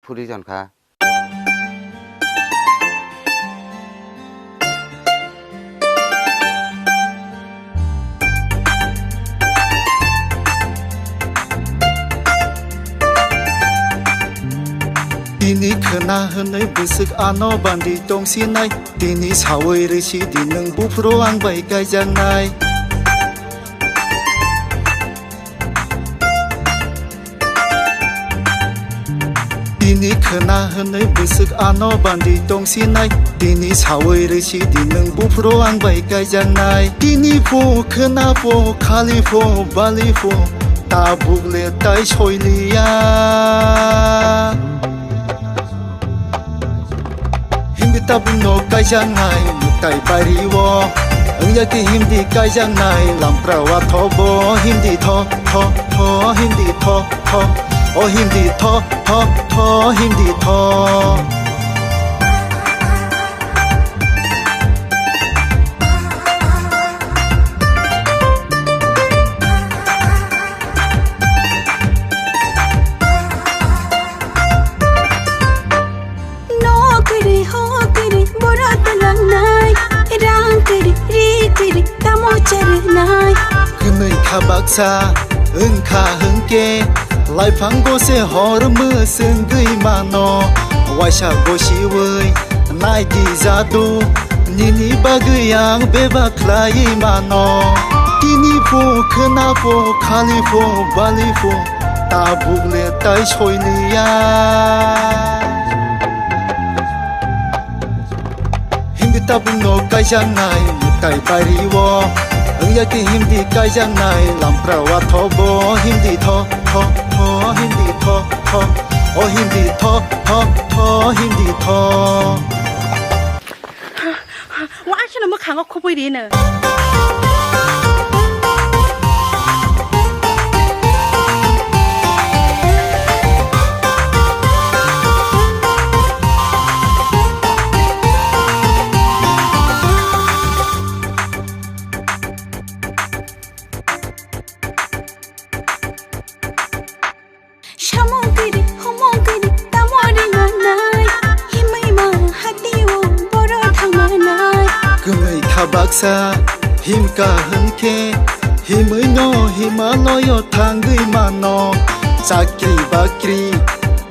फुरी जनखा Dini khana hanai busuk ano bandi tongsi nai Dini sawai resi dineng bufro ang bai gajang nai Dini khana hanai busuk ano bandi tongsi nai Dini sawai resi dineng bufro ang bai gajang nai Dini po khana po khali po bali po ta bugle tai choiliya Tabung no kajang nai mutai bariwo Engya ki hindi kajang nai lamprawa thobo hindi tho hindi tho O hindi tho hindi tho Kunai kabaksa engka hengke lai phango se hor mu sengui mano waisha goshi wei nai di jadu nini baguyang beba klai mano tini po khna po khali po bali po ta bugle tai choiliya hindi tabung no kajang nai mutai bariwo Engya ki hindi kajang nai lamprawa thobo hindi tho hindi tho O hindi tho hindi tho Wa achana ma khang ko poi ri na Baksa himka hengke himno himaloyo thangui mano chakri bakri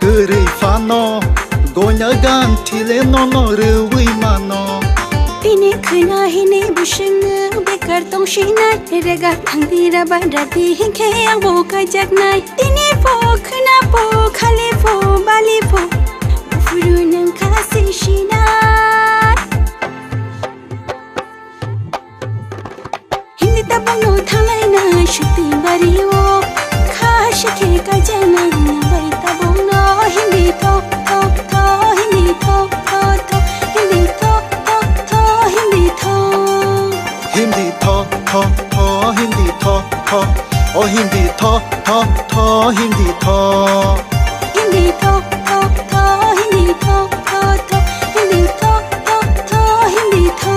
gurui fano gonya gan thile no reui mano Tini khna hine bushing bekar tongshina rega thangdira barati hinke ang bo kajak nai Tini po khna po khale po bali po furunang khasi shina Tabung no thalai na shukti bariwo khash ke kajana bai tabung no hindi tho hindi tho hindi tho hindi tho hindi tho hindi tho O hindi tho hindi tho hindi tho hindi tho hindi tho hindi tho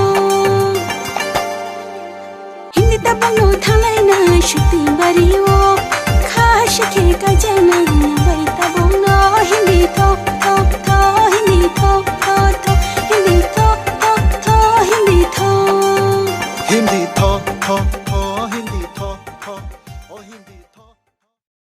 Hindi tabung no thalai na shukti bariwo khash ke kajana